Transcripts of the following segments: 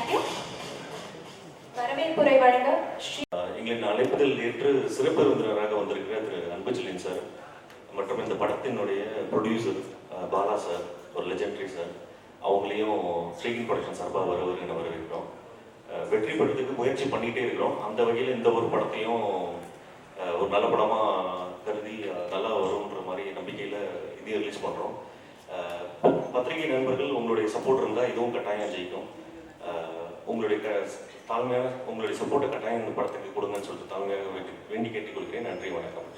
Thank you. வரவேற்புரை வழங்க எங்களின் அழைப்புதல் ஏற்று சிறப்பு விருந்தினராக வந்திருக்கிற திரு அன்புச்செழியன் சார் மற்றும் இந்த படத்தினுடைய ப்ரொடியூசர் பாலா சார், ஒரு லெஜெண்டரி சார், அவங்களையும் ஸ்ரீகின் ப்ரொடக்ஷன் சார்பாக வரவேற்கிறோம். வெற்றி படத்துக்கு முயற்சி பண்ணிகிட்டே இருக்கிறோம். அந்த வகையில் இந்த ஒரு படத்தையும் ஒரு நல்ல படமாக கருதி நல்லா வரும்ன்ற மாதிரி நம்பிக்கையில் இதையும் ரிலீஸ் பண்ணுறோம். பத்திரிகை நண்பர்கள் உங்களுடைய சப்போர்ட் இருந்தால் இதுவும் கட்டாயம் ஜெயிக்கும். உங்களுடைய தாழ்மையான உங்களுடைய சப்போர்ட்டை கட்டாயம் இந்த படத்துக்கு கொடுங்கன்னு சொல்லிட்டு தாழ்மையாக வேண்டி கேட்டுக்கொள்கிறேன். நன்றி, வணக்கம்.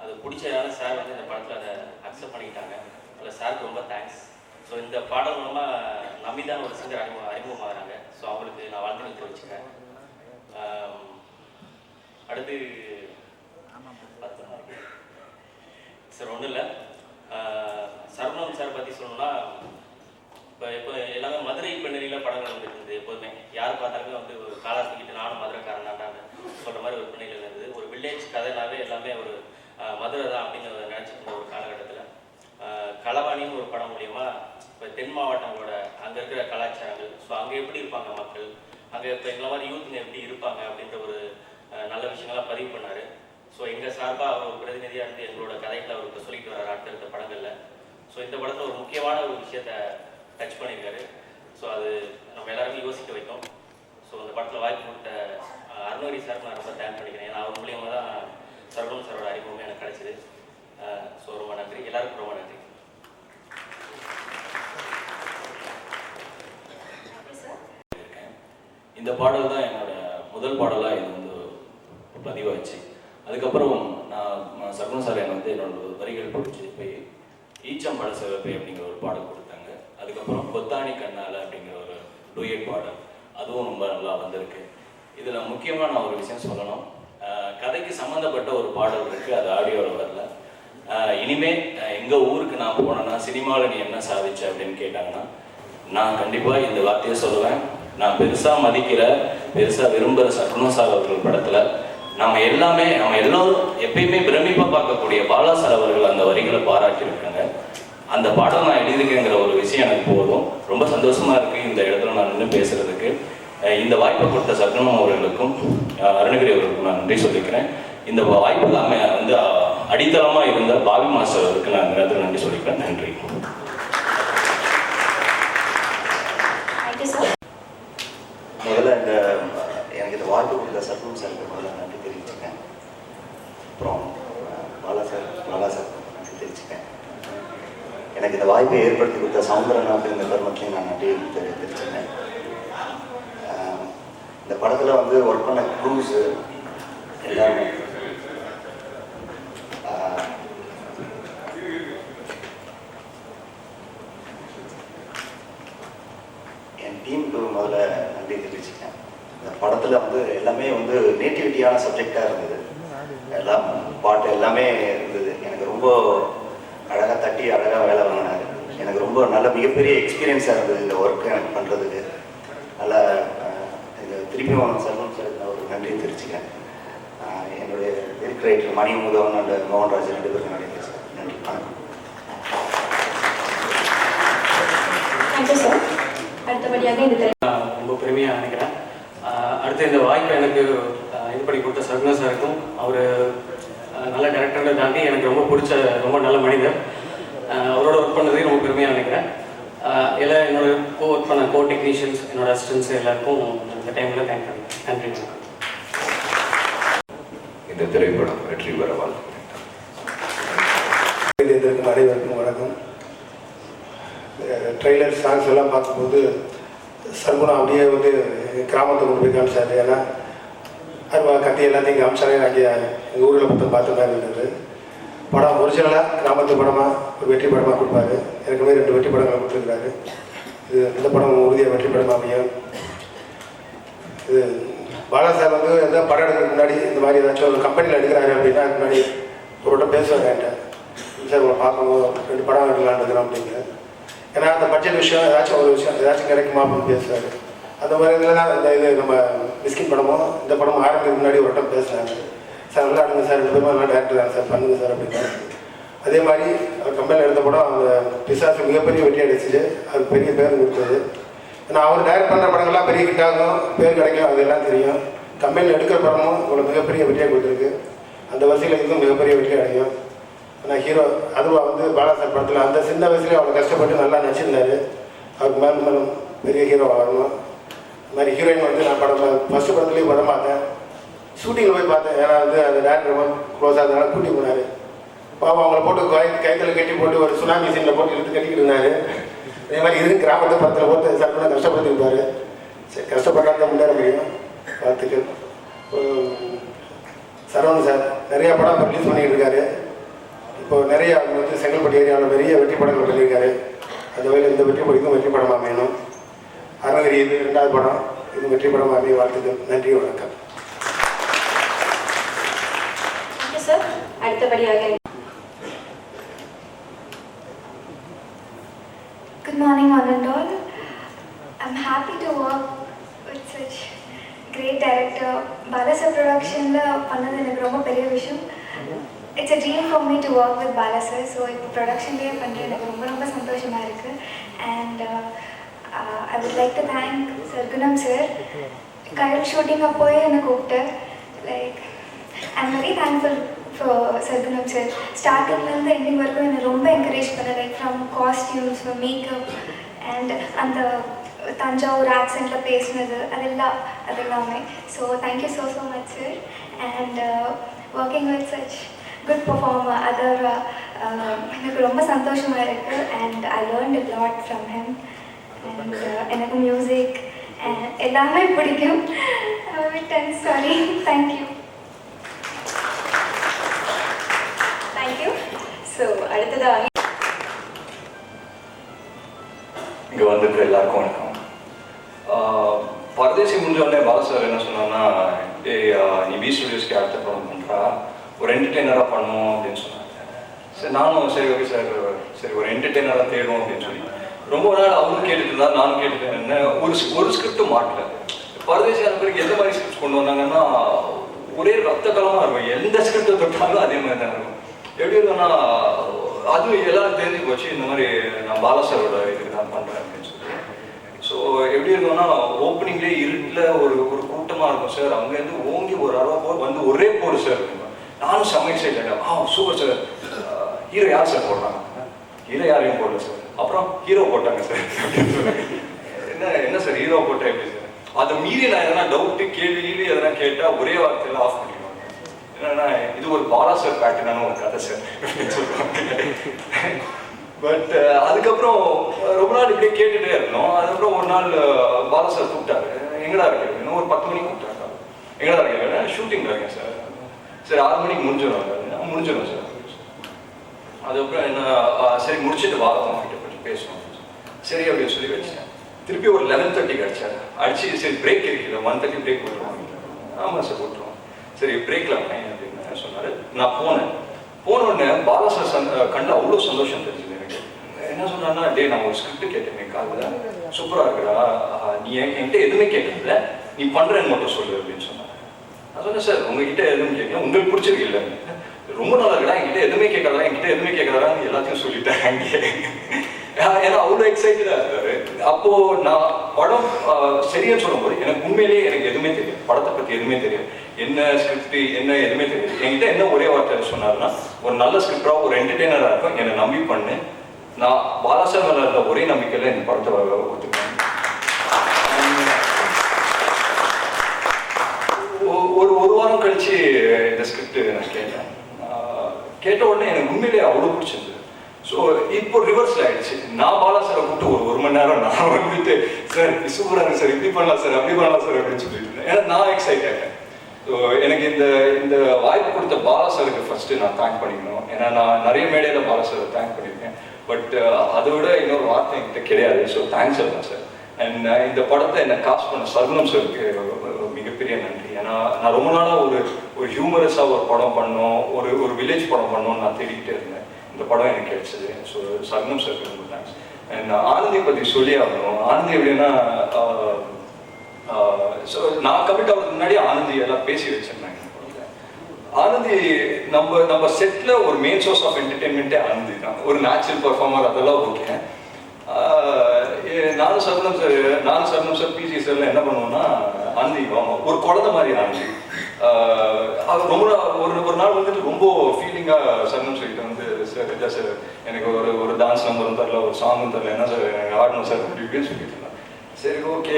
அது பிடிச்சதால சார் வந்து இந்த படத்தில் அதை அக்செப்ட் பண்ணிக்கிட்டாங்க. அதில் சாருக்கு ரொம்ப தேங்க்ஸ். ஸோ இந்த பாடல் மூலமாக நம்பிதான் ஒரு சிங்கர் அறிமுகமாகறாங்க. ஸோ அவங்களுக்கு நான் வாழ்த்துக்கள் தெரிவிச்சுக்கிறேன். அடுத்து சார் ஒன்றும் இல்லை, சரவணன் சார் பற்றி சொல்லணும்னா இப்போ எல்லாமே மதுரை பெண்ணறியில் படங்கள் வந்துட்டு இருந்தது. எப்போதுமே யார் பார்த்தாலுமே வந்து ஒரு காலா தூக்கிட்டு நானும் மதுரைக்காரன் தாண்டான்னு சொல்கிற மாதிரி ஒரு பின்னணியில் இருந்தது. ஒரு வில்லேஜ் கதைனாவே எல்லாமே ஒரு மதுரை தான் அப்படின்னு நினச்சிட்டு இருந்த ஒரு காலகட்டத்தில் களவாணின்னு ஒரு படம் மூலியமா இப்போ தென் மாவட்டங்களோட அங்கே இருக்கிற கலாச்சாரங்கள், ஸோ அங்கே எப்படி இருப்பாங்க மக்கள், அங்கே இப்போ எங்களை மாதிரி யூத்துங்க எப்படி இருப்பாங்க அப்படின்ற ஒரு நல்ல விஷயங்கள்லாம் பதிவு பண்ணார். ஸோ எங்கள் சார்பாக அவர் ஒரு பிரதிநிதியாக இருந்து எங்களோட கதைகளை அவர் இப்போ சொல்லிட்டு வர்றார் அடுத்தடுத்த படங்களில். ஸோ இந்த படத்தில் ஒரு முக்கியமான ஒரு விஷயத்தை டச் பண்ணியிருக்காரு. ஸோ அது நம்ம எல்லாருமே யோசிக்க வைக்கும். ஸோ அந்த படத்தில் வாய்ப்பு கொடுத்த அருணகிரி சார் நான் ரொம்ப தேங்க் பண்ணிக்கிறேன். ஏன்னா அவர் மூலியமாக தான் சரவணன் சாரோட அறிமுகமே எனக்கு கிடைச்சிது. ஸோ ரொம்ப நன்றி, எல்லாருக்கும் ரொம்ப நன்றி. இந்த பாடல் தான் என்னோட முதல் பாடலாக இது வந்து பதிவாச்சு. அதுக்கப்புறம் நான் சரவணன் சார் என்னை வந்து என்னோட வரிகள் பிடிச்சி போய் ஈச்சம்பழ சிவப்பை அப்படிங்கிற ஒரு பாடல் கொடுத்தாங்க. அதுக்கப்புறம் கொத்தாணி கண்ணால அப்படிங்கிற ஒரு டூயட் பாடல், அதுவும் ரொம்ப நல்லா வந்திருக்கு. இதில் முக்கியமாக நான் ஒரு விஷயம் சொல்லணும். கதைக்கு சம்மந்தப்பட்ட ஒரு பாடல் இருக்குது, அது ஆடியோவில் வரல. இனிமேல் எங்கள் ஊருக்கு நான் போனேன்னா சினிமாவில் நீ என்ன சாதிச்ச அப்படின்னு கேட்டாங்கன்னா நான் கண்டிப்பாக இந்த வார்த்தையை சொல்லுவேன். நான் பெருசாக மதிக்கிற பெருசாக விரும்புகிற சரவணன் சார் அவர்கள் படத்தில் நம்ம எல்லோரும் எப்பயுமே பிரமிப்பாக பார்க்கக்கூடிய பாலா சார் அவர்கள் அந்த வரிகளை பாராட்டியிருக்காங்க. அந்த பாடம் நான் எழுதியிருக்கேங்கிற ஒரு விஷயம் எனக்கு போதும். ரொம்ப சந்தோஷமாக இருக்குது இந்த இடத்துல நான் நின்று பேசுகிறதுக்கு. இந்த வாய்ப்பை கொடுத்த சரவணன் அவர்களுக்கும் அருணகிரி அவர்களுக்கும் நான் நன்றி சொல்லிக்கிறேன். இந்த வாய்ப்பு வந்து அடித்தளமாக இருந்த பாவி மாஸ்டர் அவருக்கு நான் இந்த நேரத்தில் நன்றி சொல்லிக்கிறேன். நன்றி. முதல்ல எனக்கு இந்த வாய்ப்பு கொடுத்த சரவணன் சாருக்கு முதல்ல நன்றி தெரிவிச்சுக்கேன். அப்புறம் பாலா சார் நன்றி தெரிவிச்சுக்கேன். எனக்கு இந்த வாய்ப்பை ஏற்படுத்தி கொடுத்த சௌந்தரன் அப்படிங்கிற தருணத்தையும் நான் நன்றி தெரிவிச்சுக்கேன். இந்த படத்தில் வந்து ஒர்க் பண்ண க்ரூஸு எல்லாருமே என் டீமுக்கு முதல்ல நன்றி தெரிவிச்சுக்கேன். இந்த படத்தில் வந்து எல்லாமே வந்து நேட்டிவிட்டியான சப்ஜெக்டாக இருந்தது. எல்லாம் பாட்டு எல்லாமே இருந்தது. எனக்கு ரொம்ப அழகாக தட்டி அழகாக வேலை வாங்கினாரு. எனக்கு ரொம்ப நல்ல மிகப்பெரிய எக்ஸ்பீரியன்ஸாக இருந்தது இந்த ஒர்க்கு எனக்கு பண்ணுறதுக்கு. நல்லா திருப்பியும் சரவணன் சார் நான் ஒரு நன்றி தெரிவிச்சுக்கிறேன். என்னுடைய lyric writer Mani Muthavan and Mohanraj 2 பேருக்கு நன்றி தெரிவிச்சுக்கிறேன். நன்றி, வணக்கம். ரொம்ப பெருமையாக நினைக்கிறேன். அடுத்து இந்த வாய்ப்பை எனக்கு இது பண்ணி கொடுத்த சரவணன் சாருக்கும் அவர் நல்ல டேரக்டரை தாண்டி எனக்கு ரொம்ப பிடிச்ச ரொம்ப நல்ல மனிதர். அவரோட ஒர்க் பண்ணதே ரொம்ப பெருமையாக நினைக்கிறேன். எல்லாம் என்னோட ஒர்க் பண்ண டெக்னீஷியன்ஸ், என்னோட அசிஸ்டன்ஸ் எல்லாருக்கும் இந்த டைமில் தேங்க் பண்ணுறேன். நன்றி. இந்த திரைப்படம் வெற்றி பெற வாழ்த்துக்கிறேன். அனைவருக்கும் வணக்கம். ட்ரெய்லர் சாங்ஸ் எல்லாம் பார்க்கும்போது சர்குணா அப்படியே வந்து கிராமத்தை கொண்டு போய் காமிச்சாரு. ஏன்னா அருவா கத்தி எல்லாத்தையும் காமிச்சாலே அங்கே எங்கள் ஊரில் மொத்தம் பார்த்து தான் இருந்தது. படம் ஒரிஜினலாக கிராமத்து படமாக ஒரு வெற்றி படமாக கொடுப்பாரு. ஏற்கனவே 2 வெற்றி படங்களை கொடுத்துருக்காரு. இந்த படம் உறுதியாக வெற்றி படமாக அமையும். இது பாலா சார் வந்து எதாவது படம் எடுக்கிறதுக்கு முன்னாடி இந்த மாதிரி ஏதாச்சும் ஒரு கம்பெனியில் எடுக்கிறாரு அப்படின்னா அதுக்கு முன்னாடி ஒரு பேசுவார் என்கிட்ட, சார் உங்களை பார்க்கணும் 2 படம் எடுக்கலான்னு இருக்கிறோம் அப்படின்னு. ஏன்னா அந்த பட்ஜெட் விஷயம் ஏதாச்சும் ஒரு விஷயம் ஏதாச்சும் கிடைக்குமா அப்படின்னு பேசுவார். அந்த மாதிரி இதில் தான் இந்த இது நம்ம மிஸ்கின் படமும் இந்த படமும் ஆரம்பிக்கு முன்னாடி ஒரு வட்டம் பேசுனாங்க. சார் நல்லா எடுங்க சார், 2 பேருமே நல்லா டேரக்டர் தான் சார், பண்ணுங்க சார் அப்படின்னு. அதே மாதிரி அவர் கம்பெனியில் எடுத்த படம் அந்த பிசாசு மிகப்பெரிய வெற்றி அடிச்சிச்சு. அவருக்கு பெரிய பேர் கொடுத்தது. ஏன்னா அவர் டைரக்ட் பண்ணுற படங்கள்லாம் பெரிய கிட்டாகும், பேர் கிடைக்கும், அதெல்லாம் தெரியும். கம்பெனியில் எடுக்கிற படமும் இவ்வளோ மிகப்பெரிய வெற்றியாக கொடுத்துருக்கு. அந்த வரிசையில் இதுவும் மிகப்பெரிய வெற்றி அடையும். ஆனால் ஹீரோ அதுவாக வந்து பாலா சார் படத்தில் அந்த சின்ன வயசுலேயே அவ்வளோ கஷ்டப்பட்டு நல்லா நடிச்சிருந்தார். அவருக்கு மேலும் மேலும் பெரிய ஹீரோ ஆகணும். இந்த மாதிரி ஹீரோயின் வந்து நான் படம் ஃபஸ்ட்டு படத்துலேயும் படம் பார்த்தேன், ஷூட்டிங்கில் போய் பார்த்தேன். ஏன்னா வந்து அந்த டேரக்டர் ரொம்ப க்ளோஸாக இருந்தாலும் கூட்டி போனார். பாவம் அவங்கள போட்டு கைத்தில் கட்டி போட்டு ஒரு சுனாமி சீனில் போட்டு இழுத்து கட்டிக்கிட்டு இருந்தார். அதே மாதிரி இதுக்கு கிராமத்து படத்தில் போட்டு சட்டமாக கஷ்டப்படுத்திருப்பார். சரி, கஷ்டப்படாத முன்னேற முடியும். வாழ்த்துக்கள். சரவணன் சார் நிறையா படம் ரிலீஸ் பண்ணிக்கிட்டு இருக்காரு. இப்போ நிறைய வந்து செங்கல்பட்டு ஏரியாவில் பெரிய வெற்றி படங்கள் பண்ணியிருக்காரு. அந்த வகையில் இந்த வெற்றி படம் வெற்றி படமாக அமையணும். அருணகிரி இது 2வது படம், இது வெற்றி படமாக அமைய வாழ்த்துக்கள். நன்றி, வணக்கம். சார் அடுத்தபடியாக Good morning, one and all. I'm happy to work with such great director. Bala sir production la பண்ணது எனக்கு ரொம்ப பெரிய விஷயம். It's a dream for me to work with Bala sir. So இப்போ ப்ரொடக்ஷன்லேயே பண்ணுறது எனக்கு ரொம்ப ரொம்ப சந்தோஷமாக இருக்குது. And I would like to thank Sargunam sir. Kayal shooting அப்போயே என்னை கூப்பிட்டு I'm very thankful for Sargunam sir. ஸ்டார்டிங்லேருந்து எண்டிங் வரைக்கும் என்னை ரொம்ப என்கரேஜ் பண்ண, ஃப்ரம் காஸ்டியூம்ஸ், மேக்கப் அண்ட் அந்த தஞ்சாவூர் ஆக்சென்ட்டில் பேசினது அதெல்லாமே. So thank you so much sir. And working with such good performer other எனக்கு ரொம்ப சந்தோஷமாக இருக்குது. And I learned a lot from him. And எனக்கு மியூசிக் எல்லாமே பிடிக்கும். சாரி. தேங்க்யூ. தேங்க்யூ. ஸோ அடுத்ததாக இங்கே வந்துட்டு எல்லாருக்கும் வணக்கம். பரதேசி முடிஞ்சோடனே பாலா சார் என்ன சொன்னான்னா, நீ வி ஸ்டுடியோஸ்க்கு அடுத்த படம் பண்ணுறா, ஒரு என்டர்டெய்னராக பண்ணுவோம் அப்படின்னு சொன்னாங்க. சரி, நானும் சரி ஓகே சார், சரி ஒரு என்டர்டெய்னராக தேடும் அப்படின்னு சொல்லி ரொம்ப நாள் அவரும் கேட்டுட்டு இருந்தார், நானும் கேட்டுட்டேன். என்ன ஒரு ஸ்கிரிப்டும் மாட்டல. பரதேசி அந்த பிறகு எந்த மாதிரி ஸ்கிரிப்ட் கொண்டு வந்தாங்கன்னா ஒரே ரத்த கலமாக இருக்கும். எந்த ஸ்கிரிப்டை தொட்டாலும் அதே மாதிரி தான் இருக்கும். எப்படி இருக்குன்னா அது எல்லாரும் தெரிஞ்சு போச்சு, இந்த மாதிரி நான் பாலா சாரோட இதுக்கு தான் பண்ணுறேன் அப்படின்னு சொல்லி. ஸோ எப்படி இருக்கும்னா ஓப்பனிங்லேயே இருட்டில் ஒரு கூட்டமாக இருக்கும் சார். அங்கேருந்து ஓங்கி ஒரு அளவு வந்து ஒரே போடு சார். நானும் செம்ம எக்ஸைட்டட். சூப்பர் சார், ஹீரோ யார் சார் போடுறாங்க? ஹீரோ யாரையும் போடல சார். அப்புறம் ஹீரோ போட்டாங்க சார். என்ன சார் ஹீரோ போட்டா எப்படி சார்? அதை மீறி நான் எதனா டவுட்டு கேள்வி எதனா கேட்டால் ஒரே வார்த்தையில் ஆஃப் பண்ணிடுவாங்க. என்னன்னா இது ஒரு பாலா சார் பேட்டர்னான ஒரு கதை சார் அப்படின்னு சொல்லுவாங்க. பட் அதுக்கப்புறம் ரொம்ப நாள் இப்படியே கேட்டுகிட்டே இருந்தோம். அதுக்கப்புறம் ஒரு நாள் பாலா சார் கூப்பிட்டாரு. எங்கடா இருக்கு? இன்னும் ஒரு 10 மணிக்கு கூப்பிட்டாங்க. எங்கடா இருக்கேன்? ஷூட்டிங்கில் இருக்கேன் சார். சரி 6 மணிக்கு முடிஞ்சிடும் சார். அதுக்கப்புறம் என்ன, சரி முடிச்சுட்டு வாங்க கிட்ட கொஞ்சம் பேசணும். சரி அப்படின்னு சொல்லி வச்சேன். திருப்பி ஒரு 11:30 கிடச்சாரு. அடிச்சு சரி பிரேக் இருக்குது, 1:30 பிரேக் போட்டுருவாங்க. ஆமாம் சார் போட்டுருவோம். சரி பிரேக்கில் அப்படின்னு சொன்னார். நான் போன உடனே பாலா சார் கண்ணில் அவ்வளோ சந்தோஷம் தெரிஞ்சுது எனக்கு. என்ன சொன்னார்னா, டே நான் ஒரு ஸ்கிரிப்ட் கேட்டேன் காதில், சூப்பராக இருக்குடா, நீ என்கிட்ட எதுவுமே கேட்கல, நீ பண்ணுறேன்னு மட்டும் சொல்லு அப்படின்னு சொன்னார். நான் சொன்னேன் சார் உங்ககிட்ட எதுவும் கேட்கல, உங்களுக்கு பிடிச்சிருக்கு இல்லை, ரொம்ப நல்லா இருக்கா, என்கிட்ட எதுவுமே கேட்கறதா எல்லாத்தையும் சொல்லிட்டேன். ஏன்னா அவ்வளோ எக்ஸைட்டடாக இருக்காரு. அப்போது நான் படம் சரின்னு சொல்லும்போது எனக்கு உண்மையிலேயே எனக்கு எதுவுமே தெரியும், படத்தை பற்றி எதுவுமே தெரியும், என்ன ஸ்கிரிப்ட் என்ன எதுவுமே தெரியும். என்கிட்ட என்ன ஒரே வார்த்தை சொன்னார்னா, ஒரு நல்ல ஸ்கிரிப்டாக ஒரு என்டர்டெய்னராக இருக்கும், என்னை நம்பி பண்ணு. நான் பாலாசார் மேலே இருந்த ஒரே நம்பிக்கையில் இந்த படத்தை ஒத்துக்குவேன். ஒரு வாரம் கழிச்சு இந்த ஸ்கிரிப்ட் நான் கேட்ட உடனே எனக்கு உண்மையிலேயே அவ்வளோ பிடிச்சிருந்தது. ஸோ இப்போ ரிவர்ஸில் ஆயிடுச்சு. நான் பாலாசாரை கூப்பிட்டு ஒரு மணி நேரம் நான் வந்துட்டு சார் சூப்பராக இருக்கு சார், இப்படி பண்ணலாம் சார், அப்படி பண்ணலாம் சார் அப்படின்னு சொல்லிட்டு இருந்தேன். ஏன்னா நான் எக்ஸைட் ஆகிட்டேன். ஸோ எனக்கு இந்த வாய்ப்பு கொடுத்த பாலாசாருக்கு ஃபர்ஸ்ட் நான் தேங்க் பண்ணிக்கணும். ஏன்னா நான் நிறைய மேடையில் பாலாசாரை தேங்க் பண்ணியிருக்கேன். பட் அதை விட இன்னொரு வார்த்தை என்கிட்ட கிடையாது. ஸோ தேங்க்ஸ் எல்லாம் சார். அண்ட் இந்த படத்தை என்னை காஸ்ட் பண்ண சர்வனம் சாருக்கு மிகப்பெரிய நன்றி. ஏன்னா நான் ரொம்ப நாளாக ஒரு ஹியூமரஸாக ஒரு படம் பண்ணோம், ஒரு வில்லேஜ் படம் பண்ணோம்னு நான் தேடிக்கிட்டே இருந்தேன். இந்த படம் எனக்கு கிடைச்சது. ஸோ சர்வனம் சாருக்கு ரொம்ப தேங்க்ஸ். அண்ட் ஆனந்தியை பற்றி சொல்லி ஆகணும். ஆனந்தி எப்படின்னா, ஸோ நான் கமிட் ஆகிறதுக்கு முன்னாடி ஆனந்தி எல்லாம் பேசி வச்சிருந்தாங்க. ஆனந்தி நம்ம செட்டில் ஒரு மெயின் சோர்ஸ் ஆஃப் என்டர்டெயின்மெண்ட்டே ஆனந்தி தான். ஒரு நேச்சுரல் பர்ஃபார்மர் அதெல்லாம் ஓகே. நானும் சர்வனம் சார் பிஜி சார்ல என்ன பண்ணுவோம்னா, ஆனந்தி ஒரு குழந்தை மாதிரி ஆனந்தி. அவர் ரொம்ப ஒரு நாள் வந்துட்டு ரொம்ப ஃபீலிங்காக சர்வனம் சார்கிட்ட வந்து, சார் இல்லை சார் எனக்கு ஒரு டான்ஸ் நம்பரும் தரல, ஒரு சாங்கும் தரல, என்ன சார் எனக்கு ஆடணும் சார் அப்படி இப்படின்னு சொல்லிட்டு இருந்தாங்க. சரி ஓகே.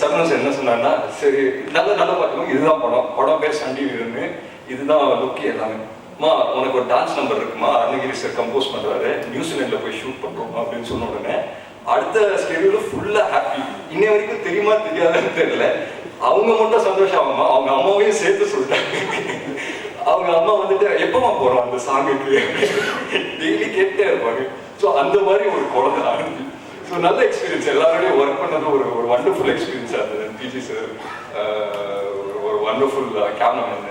சர்வனம் சார் என்ன சொன்னார்னா, சரி நல்லா பார்த்துக்கோங்க, இதுதான் படம் பேர் சண்டி வீரன்னு, இதுதான் லுக்கு எல்லாமே. அம்மா உனக்கு ஒரு டான்ஸ் நம்பர் இருக்குமா, அருணகிரி சார் கம்போஸ் பண்ணுறாரு, நியூசிலாண்டில் போய் ஷூட் பண்ணுறோம் அப்படின்னு சொன்ன உடனே அடுத்த ஸ்கெடியூல் ஃபுல்லாக ஹாப்பி. இன்னை வரைக்கும் தெரியுமா தெரியாதுன்னு தெரியல, அவங்க மட்டும் சந்தோஷம் ஆகுமா, அவங்க அம்மாவையும் சேர்த்து சொல்லிட்டாங்க. அவங்க அம்மா வந்துட்டு எப்பமா போகிறோம் அந்த சாங்குக்கு டெய்லி கேட்டே இருப்பாங்க. ஸோ அந்த மாதிரி ஒரு குழந்தை ஆனந்தி. ஸோ நல்ல எக்ஸ்பீரியன்ஸ், எல்லாரோடையும் ஒர்க் பண்ணது ஒரு வண்டர்ஃபுல் எக்ஸ்பீரியன்ஸாக இருந்தது. பிஜி சார் ஒரு வண்டர்ஃபுல் கேமராமேன்,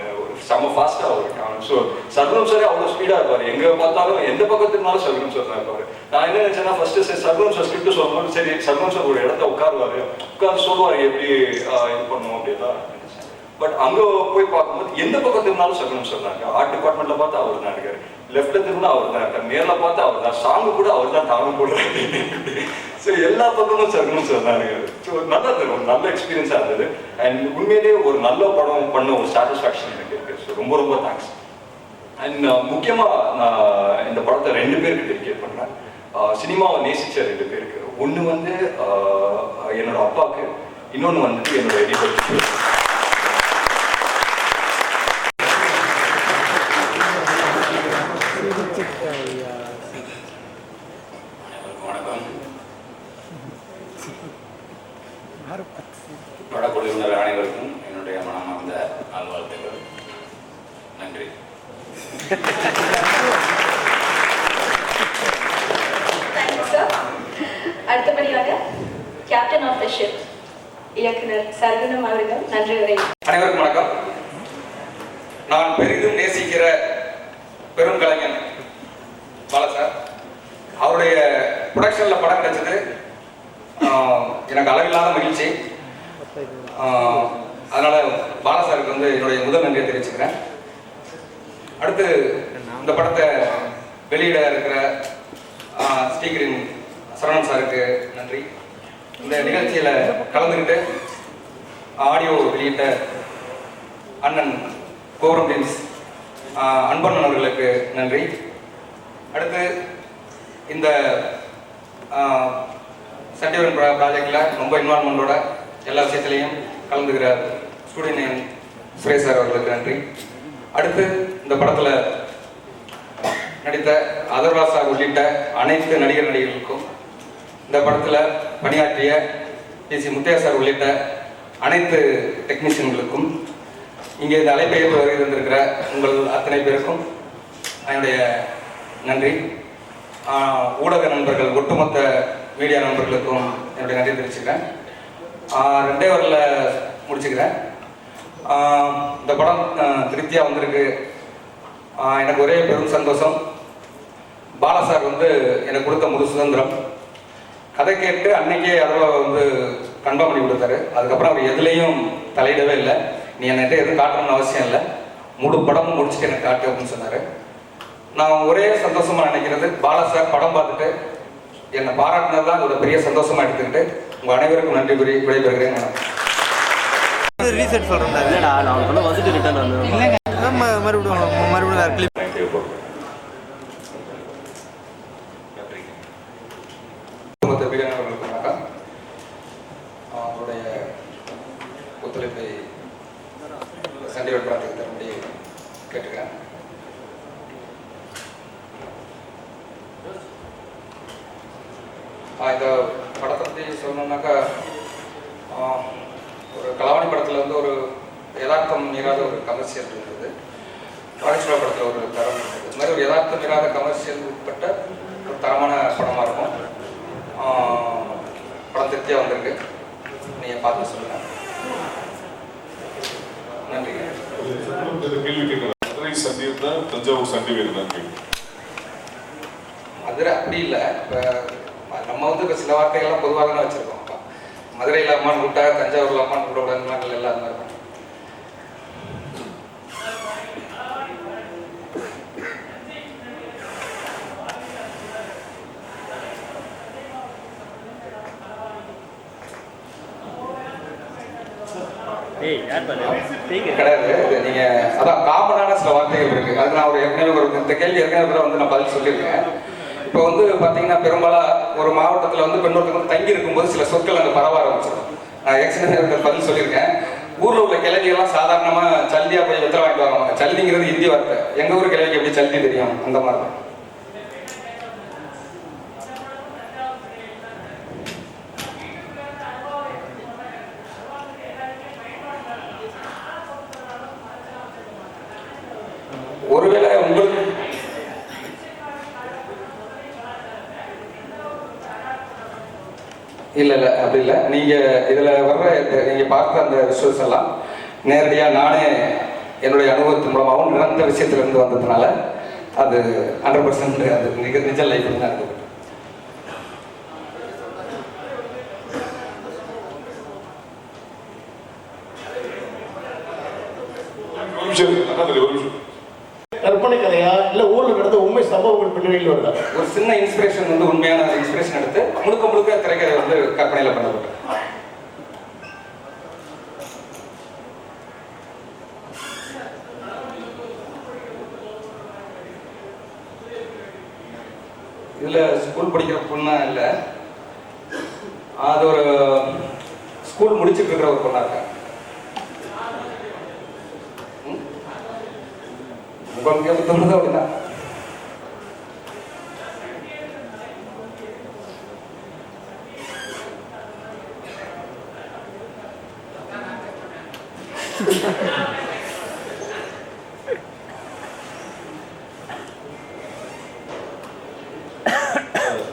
செம்ம ஃபாஸ்ட்டாக ஒரு கேமரா. ஸோ சர்வனம் சாரே அவ்வளோ ஸ்பீடாக இருப்பார். எங்கே பார்த்தாலும் எந்த பக்கத்துக்குனாலும் சர்வனம் சார் தான் இருப்பார். நான் என்ன நினச்சேன்னா, ஃபர்ஸ்ட்டு சரி சர்வனம் சார் ஸ்கிரிப்ட் சொல்லும்போது சரி சர்வனம் சார் ஒரு இடத்த உட்காந்து சொல்லுவார் எப்படி இது பண்ணுவோம் அப்படிலாம் நினச்சேன். பட் அங்கே போய் பார்க்கும்போது எந்த பக்கத்துக்குனாலும் சர்வனம் சார் தான் இருக்கார். ஆர்ட் டிபார்ட்மெண்ட்டில் பார்த்தா அவர் தான் இருக்கார், லெஃப்ட்டில் திரும்பினா அவர் தான் இருக்கார், நேரில் பார்த்தா அவர் தான், சாங்கு கூட அவர் தான் தாங்க போடுறாரு. ஸோ எல்லா பக்கமும் சர்வனம் சார் தான் இருக்காரு. ஸோ நல்லது, ஒரு நல்ல எக்ஸ்பீரியன்ஸாக இருந்தது. அண்ட் உண்மையிலேயே ஒரு நல்ல படம் பண்ண ஒரு சாட்டிஸ்ஃபேக்ஷன் எனக்கு இருக்குது. ஸோ ரொம்ப தேங்க்ஸ். அண்ட் முக்கியமாக நான் இந்த படத்தை 2 பேருக்கு டெடிகேட் பண்ணுறேன். சினிமாவை நேசிச்ச 2 பேருக்கு. ஒன்று வந்து என்னோட அப்பாவுக்கு, இன்னொன்று வந்துட்டு என்னோட எடிட்டர். படக்குழுவினர் அனைவருக்கும் என்னுடைய மனமார்ந்த நல்வாழ்த்துக்கள். நன்றி. Thank you sir. அடுத்தபடியாக கேப்டன் ஆஃப் த ஷிப் இயக்குனர் சர்வனம் அவர்கள் நன்றி உரை. அனைவருக்கும் வணக்கம். நான் பெரிதும் நேசிக்கிற பெரும் கலைஞன் பாலா சார். அவருடைய ப்ரொடக்ஷனில் படம் கிடைச்சது எனக்கு அளவில்லாத மகிழ்ச்சி. அதனால் பாலா சாருக்கு வந்து என்னுடைய முதல் நன்றியை தெரிவிச்சுக்கிறேன். அடுத்து இந்த படத்தை வெளியிட இருக்கிற ஸ்ரீகிரின் சரவணன் சாருக்கு நன்றி. இந்த நிகழ்ச்சியில் கலந்துக்கிட்டு ஆடியோ வெளியிட்ட அண்ணன் கோபுரம் டீம்ஸ் அன்பண்ணன் அவர்களுக்கு நன்றி. அடுத்து இந்த சண்டிவரன் ப்ராஜெக்டில் ரொம்ப இன்வால்மெண்டோட எல்லா விஷயத்துலையும் கலந்துக்கிற ஸ்டூடியோ நேம் சுரேஷ் சார் அவர்களுக்கு நன்றி. அடுத்து இந்த படத்தில் நடித்த அதர்வா சார் உள்ளிட்ட அனைத்து நடிகர் நடிகர்களுக்கும், இந்த படத்தில் பணியாற்றிய PC முத்தையா சார் உள்ளிட்ட அனைத்து டெக்னீஷியன்களுக்கும், இங்கே இந்த அலைபெயர்ப்பு வருகை தந்திருக்கிற உங்கள் அத்தனை பேருக்கும் என்னுடைய நன்றி. ஊடக நண்பர்கள், ஒட்டுமொத்த மீடியா நண்பர்களுக்கும் என்னுடைய நன்றி தெரிவிச்சுக்கிறேன். 2 வாரில் முடிச்சுக்கிறேன். இந்த படம் திருப்தியாக வந்திருக்கு. எனக்கு ஒரே பெரும் சந்தோஷம், பாலா சார் வந்து எனக்கு கொடுத்த முழு சுதந்திரம். கதை கேட்டு அன்னைக்கே அதை வந்து கன்ஃபார்ம் பண்ணி கொடுத்தாரு. அதுக்கப்புறம் அவர் எதுலேயும் தலையிடவே இல்லை. நீ என்கிட்ட எதுவும் காட்டணும்னு அவசியம் இல்லை, முழு படமும் முடிச்சுட்டு எனக்கு காட்டு அப்படின்னு சொன்னார். நான் ஒரே சந்தோஷமாக நினைக்கிறது, பாலா சார் படம் பார்த்துட்டு என்னை பாராட்டினது தான் அதோட பெரிய சந்தோஷமாக எடுத்துக்கிட்டு உங்கள் அனைவருக்கும் நன்றி கூறி விடைபெறுகிறேன். ரீசெட் சொல்கிறேன். இல்லைடா நான் சொல்ல வந்துட்டு ரிட்டர்ன் வந்து இல்லைங்க மறுபடியும் வேறு கிளிப் வீரர்களுக்குனாக்கா அவருடைய ஒத்துழைப்பை சண்டை வெட்பாட்டுக்கு தரும்படி கேட்டுக்கிறேன். இந்த படத்தை பற்றி சொல்லணுன்னாக்கா ஒரு கலாவணி படத்தில் வந்து ஒரு யதார்த்தம் மீறாத ஒரு கமர்ஷியல் இருந்தது. ராஜேஸ்வரா படத்தில் ஒரு தரம் இருந்தது. இது மாதிரி ஒரு யதார்த்தம் மீறாத கமர்ஷியல் உட்பட்ட ஒரு தரமான படமாக இருக்கும். படம் திருப்தியாக வந்திருக்கு. நீங்கள் பார்த்து சொல்லுங்கள். நன்றிங்க. மதுரை சண்டீர் தான் தஞ்சாவூர் சண்டீர் தான். மதுரை அப்படி இல்லை. இப்போ நம்ம வந்து இப்போ சில வார்த்தைகள்லாம் பொதுவாக தானே வச்சுருக்கோம். மதுரையில் அம்மான்னு கூப்பிட்டா தஞ்சாவூரில் அம்மான்னு கூப்பிடக்கூடாது எல்லாம் அந்த மாதிரி இருக்கும். கிடையாது. நீங்க அதான் காமனான சில வார்த்தைகள் இருக்கு. அது நான் ஒரு ஏற்கனவே இந்த கேள்வி ஏற்கனவே வந்து நான் பதில் சொல்லியிருக்கேன். இப்போ வந்து பார்த்தீங்கன்னா பெரும்பாலும் ஒரு மாவட்டத்தில் வந்து பெண்ணொருத்தங்க வந்து தங்கி இருக்கும்போது சில சொற்கள் அங்கே பரவ ஆரம்பிச்சிடும். நான் ஏற்கனவே பதில் சொல்லியிருக்கேன். ஊரில் உள்ள கிழவியெல்லாம் சாதாரணமாக சல்லியாக போய் வெத்தலை வாங்கிட்டு வாங்க. சல்லிங்கிறது ஹிந்தி வார்த்தை. எங்கள் ஊர் கிழவிக்கு எப்படி சல்தி தெரியும்? அந்த மாதிரி தான். ஒருவேளை உங்களுக்கு இல்லை அப்படி இல்லை. நீங்கள் இதில் வர்ற நீங்கள் பார்த்த அந்த விஷுவல்ஸ் எல்லாம் நேரடியாக நானே என்னுடைய அனுபவத்தின் மூலமாகவும் நிரந்தர விஷயத்திலிருந்து வந்ததுனால அது 100% அது நிஜ லைஃப் தான் இருக்குது. கற்பனை கதையா இல்ல ஊர்ல நடந்த உண்மை சம்பவங்கள் பின்னணியில் வருதா? ஒரு சின்ன இன்ஸ்பிரேஷன் வந்து உண்மையான இன்ஸ்பிரேஷன் எடுத்து முழுக்க திரைக்கதை வந்து கற்பனையில பண்ணப்பட்டது. இதுல ஸ்கூல் படிக்கிற பொண்ணா இல்லை, அது ஒரு ஸ்கூல் முடிச்சுட்டு இருக்கிற ஒரு பொண்ணா இருக்காங்க. உங்களுக்கு தோணுதோ அப்படின்னா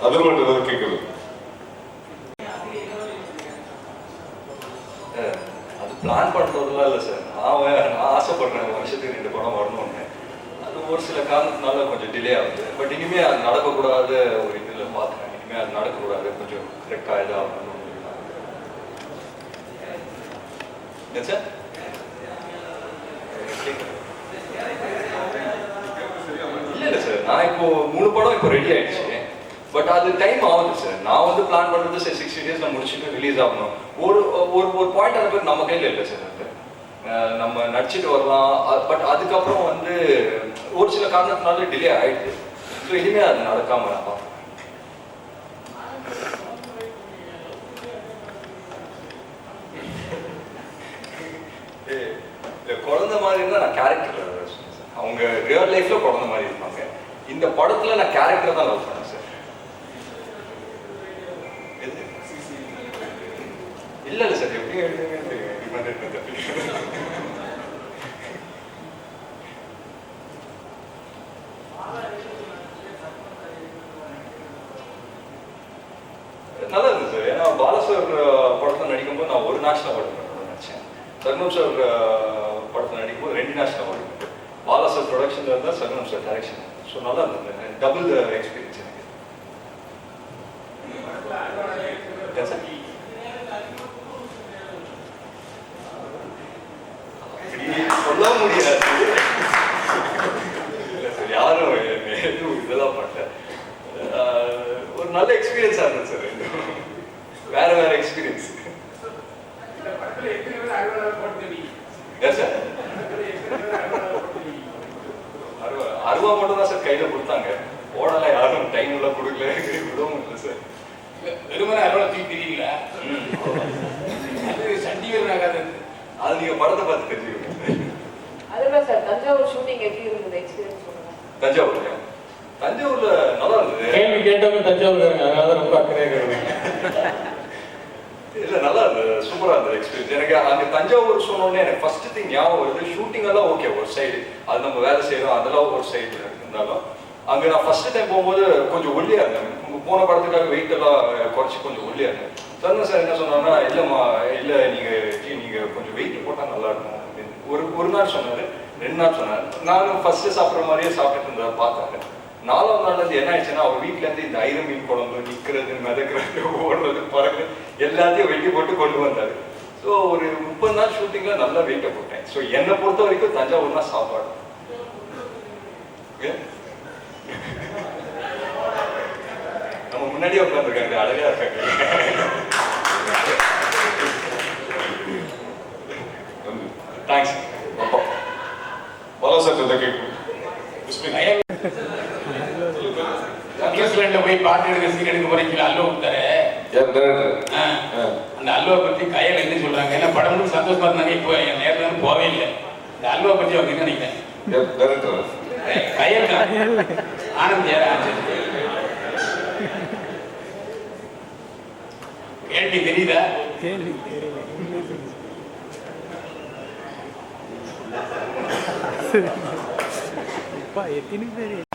அது மட்டும் ஏதாவது கேட்குறது. அது பிளான் பண்ணுறதுலாம் இல்லை சார். நான் ஆசைப்படுறேன் வருஷத்துக்கு 2 படம் வரணும்னு. அது ஒரு சில காரணத்தினால கொஞ்சம் டிலே ஆகுது. பட் இனிமேல் அது நடக்கக்கூடாத ஒரு இதில் பார்த்துறேன். இனிமேல் அது நடக்கக்கூடாது, கொஞ்சம் கரெக்டாக இதாக சார். இல்லை சார், நான் இப்போ 3 படம் இப்போ ரெடி ஆயிடுச்சு. பட் அது டைம் ஆகுது சார். நான் வந்து பிளான் பண்ணுறது சார் 60 days முடிச்சுட்டு ரிலீஸ் ஆகணும். ஒரு ஒரு பாயிண்ட் அந்த பேர் நம்ம கையில் இல்லை சார். அது நம்ம நடிச்சுட்டு வரலாம். பட் அதுக்கப்புறம் வந்து ஒரு சில காரணத்தினால டிலே ஆயிடுது. ஸோ இனிமேல் அது நடக்காம நான் பார்ப்பேன். குழந்தை மாதிரி இருந்தால் நான் கேரக்டர் அவங்க ரியல் லைஃப்ல குழந்தை மாதிரி இருப்பாங்க. இந்த படத்துல நான் கேரக்டர் தான் லவ் பண்ணேன் சார். இல்ல சார், எப்படி நல்லா இருந்தது சார். ஏன்னா பாலசார் படத்தில் நடிக்கும்போது நான் ஒரு நேஷனல் அவார்டு நினைச்சேன். சர்மம் சார் படத்தில் நடிக்கும்போது 2 நேஷனல் அவார்டு. பாலசார் ப்ரொடக்ஷன்ல இருந்தால் சர்மம் சார் டைரக்ஷன். ஸோ நல்லா இருந்தது. டபுள் எக்ஸ்பீரியன்ஸ் எனக்கு. சொல்ல முடியாது. இல்லை சார், யாரும் எதுவும் இதெல்லாம் பண்ணல. ஒரு நல்ல நல்ல எக்ஸ்பீரியன்ஸாக இருந்தது சார். வேற வேற எக்ஸ்பீரியன்ஸ். சார் அருவா மட்டும் தான் சார் கையில் கொடுத்தாங்க. ஓடலை யாரும் டைம் எல்லாம் கொடுக்கல, விடவும் இல்லை சார். வெறுமனே அருவா தூக்கி தெரியுங்களா? சண்டி வேறு ஆகாது. அது நீங்கள் படத்தை பார்த்து தெரிஞ்சுக்கணும். அதுதான் சார் தஞ்சாவூர் ஷூட்டிங் எப்படி இருந்தது எக்ஸ்பீரியன்ஸ் சொல்லுங்க. தஞ்சாவூர்ல நல்லா இருந்தது. கேள்வி கேட்டவங்க தஞ்சாவூர் அதனால ரொம்ப அக்கறையாக இருக்காங்க. இல்லை நல்லா இருந்தது, சூப்பராக இருந்தது எக்ஸ்பீரியன்ஸ். எனக்கு அங்கே தஞ்சாவூர் சொன்னோடனே எனக்கு ஃபர்ஸ்ட் திங் ஞாபகம் வருது, ஷூட்டிங் எல்லாம் ஓகே ஒரு சைடு, அது நம்ம வேலை செய்யறோம் அதெல்லாம் ஒரு சைடு இருந்தாலும், அங்கே நான் ஃபர்ஸ்ட் டைம் போகும்போது கொஞ்சம் ஒல்லியாக இருந்தேன். போன படத்துக்காக வெயிட் எல்லாம் குறைச்சி கொஞ்சம் ஒல்லியாக இருந்தேன். சரண் சார் என்ன சொன்னாங்கன்னா, இல்லைம்மா இல்லை நீங்கள் கொஞ்சம் வெயிட் போட்டால் நல்லா இருக்கும் அப்படின்னு ஒரு நாள் சொன்னார், 2 நாள் சொன்னார். நானும் ஃபர்ஸ்ட் சாப்பிட்ற மாதிரியே சாப்பிட்டுட்டு இருந்தா பார்த்தாங்க. 4ஆவது நாள்லேருந்து என்ன ஆயிடுச்சுன்னா, அவர் வீட்டிலேருந்து இந்த ஐர மீன் குழம்பு, நிற்கிறது, மிதக்கிறது, ஓடுறது, பறக்கிறது எல்லாத்தையும் வெட்டி போட்டு கொண்டு வந்தார். ஸோ ஒரு 30 நாள் ஷூட்டிங்கில் நல்லா வெயிட்டை போட்டேன். ஸோ என்னை பொறுத்த வரைக்கும் தஞ்சாவூர் தான் சாப்பாடு. நம்ம முன்னாடியே உட்காந்துருக்காங்க, அழகா இருக்காங்க. தேங்க்ஸ். பாலா சார் கேட்கும். நியூசிலாண்டில் போய் பாட்டு எடுக்க சீன் எடுக்க போறீங்களா? அல்லோ கொடுத்தாரு. அந்த அல்வா பற்றி கையில் என்ன சொல்றாங்க? ஏன்னா படம் சந்தோஷமா இருந்தாங்க. இப்போ என் நேரில் போவே இல்லை. இந்த அல்வா பற்றி அவங்க என்ன நினைக்கிறேன்? கையல் ஆனந்த் கேள்வி தெரியுதா?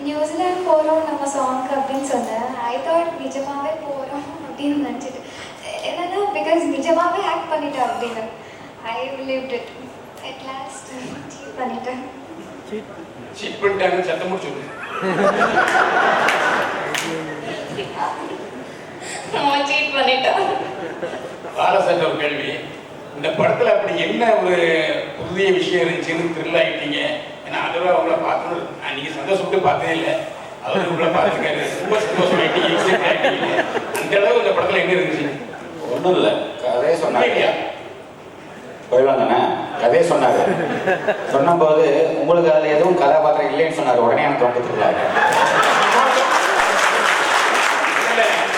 நியூசிலாந்து போகிறோம் நம்ம சாங்க்கு அப்படின்னு சொன்னேன். ஐ தாட் நிஜமாவே போகிறோம் அப்படின்னு நினச்சிட்டு, என்னன்னா பிகாஸ் நிஜமாவே ஆக்ட் பண்ணிட்டேன் அப்படின்னு. I believed it. At last cheat பண்ணிட்டேன். சீட் பண்ணிட்டாங்க, சத்தம் முடிச்சு சீட் பண்ணிட்டேன். பாலசட்ட ஒரு கேள்வி, இந்த படத்தில் அப்படி என்ன ஒரு புதிய விஷயம் இருந்துச்சுன்னு த்ரில் ஆகிட்டீங்க? ஏன்னா அதுவே அவங்கள பார்க்கணும், நீங்கள் சந்தோஷப்பட்டு பார்த்ததே இல்லை, அவர் உங்களை பார்த்துருக்காரு, ரொம்ப சந்தோஷமாயிட்டீங்க. அந்த அளவு இந்த படத்தில் என்ன இருந்துச்சு? ஒன்றும் இல்லை, கதையை சொன்னாங்க. போயிடுவாங்கண்ணே, கதையை சொன்னாங்க. சொன்னபோது உங்களுக்கு அதில் எதுவும் கதாபாத்திரம் இல்லைன்னு சொன்னார். உடனே எனக்கு வந்துட்டுருக்காங்க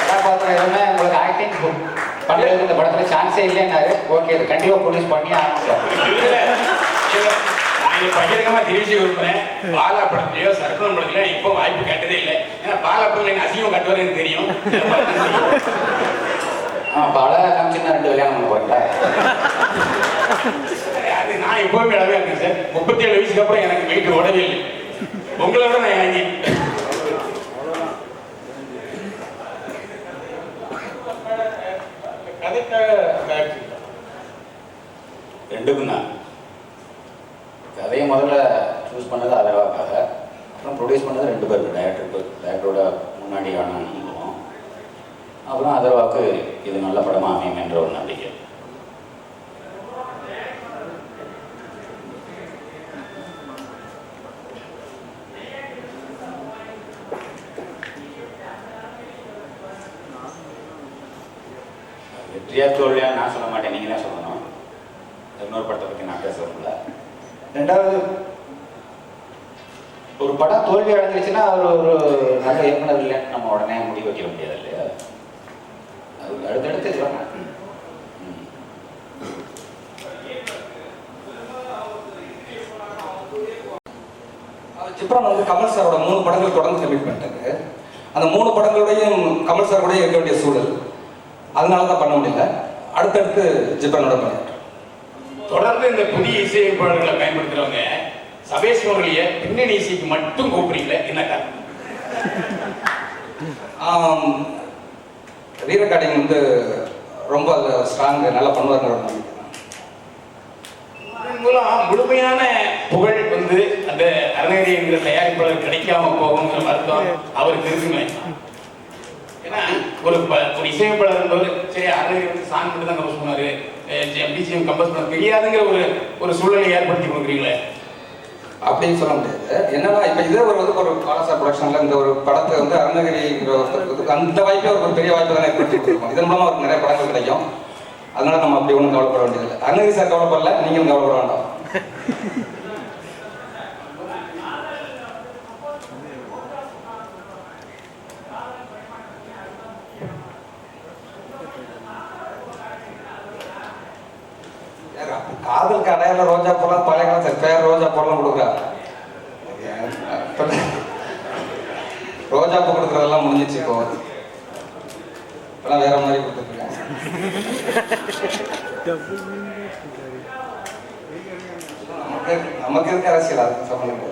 கதாபாத்திரம் எதுவுமே உங்களுக்கு ஆக்டிங் பண்ணுறதுக்கு இந்த படத்தில் சான்ஸே இல்லைன்னாரு. ஓகே, இது கண்டிப்பாக ப்ரொடியூஸ் பண்ணி ஆரம்பிச்சோம். பகிரங்கமா தெரிவிச்சு விரும்புறேன், பாலா படத்துலயோ சரவணன் படத்துலயோ இப்போ வாய்ப்பு கட்டதே இல்லை. ஏன்னா பாலா படத்துல எனக்கு அசிங்கம் கட்டுவார் எனக்கு தெரியும். பாலா காமிச்சுன்னா 2 கல்யாணம் பண்ண போறீங்களா? அது நான் எப்பவுமே அளவே இருக்கேன் சார். 37 வயசுக்கு அப்புறம் எனக்கு வெயிட் ஓடவே இல்லை. உங்களை விட நான் இறங்கி ரெண்டுக்கும் தான். கதையை முதல்ல சூஸ் பண்ணது அதர்வாக்காக, அப்புறம் ப்ரொடியூஸ் பண்ணது 2 பேருக்கு, டைரக்டரோட முன்னாடியான அனுபவம், அப்புறம் அதர்வாக்கு இது நல்ல படமாக அமையும் என்ற ஒரு நம்பிக்கை. வெற்றியா தோல்வியா நான் சொல்ல மாட்டேன், நீங்கள் தான் சொல்லணும். இன்னொரு படத்தை பற்றி நான் பேசுறதில்ல. 2வது, ஒரு படம் தோல்வி அடைஞ்சிருச்சுன்னா அவர் ஒரு நல்ல இயக்குனர் இல்லைன்னு நம்ம உடனே முடிவு வைக்க முடியாது இல்லையா? அது அடுத்தடுத்து சொல்லுங்க. சிப்ரான் வந்து கமல் சாரோட 3 படங்கள் தொடர்ந்து கமிட் பண்ணிட்டாரு. அந்த 3 படங்களோடையும் கமல் சார் கூட இருக்க வேண்டிய சூழல், அதனால தான் பண்ண முடியல. அடுத்தடுத்து ஜிப்ரானோட பண்ணிட்டார். தொடர்ந்து இந்த புதிய இசையமைப்பாளர்களை பயன்படுத்துறவங்க சபேஷ் முரளிய பின்னணி இசைக்கு மட்டும் கூப்பிடுறீங்களே, என்ன காரணம்? ரீரெக்கார்டிங் வந்து ரொம்ப ஸ்ட்ராங், நல்லா பண்ணுவாருங்கிற மூலம் முழுமையான புகழ் வந்து அந்த அருணகிரி என்கிற தயாரிப்பாளர் கிடைக்காம போகுங்கிற வருத்தம் அவருக்கு இருக்குமே. ஏன்னா ஒரு இசையமைப்பாளர் என்பவர் சரி அருணகிரி வந்து சாங் மட்டும் தான் கம்போஸ் பண்ணாரு, பிஜிஎம் கம்போஸ் பண்ண தெரியாதுங்கிற ஒரு சூழலை ஏற்படுத்தி கொடுக்குறீங்களே. அப்படின்னு சொல்ல முடியாது. என்னன்னா இப்போ இதே ஒரு பாலாசார் ப்ரொடக்ஷனில் இந்த ஒரு படத்தை வந்து அருணகிரி அந்த வாய்ப்பே ஒரு பெரிய வாய்ப்பு தானே ஏற்படுத்தி கொடுத்துருக்கோம். இதன் மூலமாக அவருக்கு நிறைய படங்கள் கிடைக்கும். அதனால நம்ம அப்படி ஒன்றும் கவலைப்பட வேண்டியதில்லை. அருணகிரி சார் கவலைப்படல, நீங்களும் கவலைப்பட வேண்டாம். காதலுக்கு அடையாள ரோஜா போலாம், பழைய காலத்தில் பேர் ரோஜா போலாம் கொடுக்குறாங்க. ரோஜா பூ கொடுக்குறதெல்லாம் முடிஞ்சிச்சு. இப்போலாம் வேற மாதிரி கொடுத்துருக்காங்க. நமக்கு இருக்க அரசியல் அதுக்கு சம்பந்தம்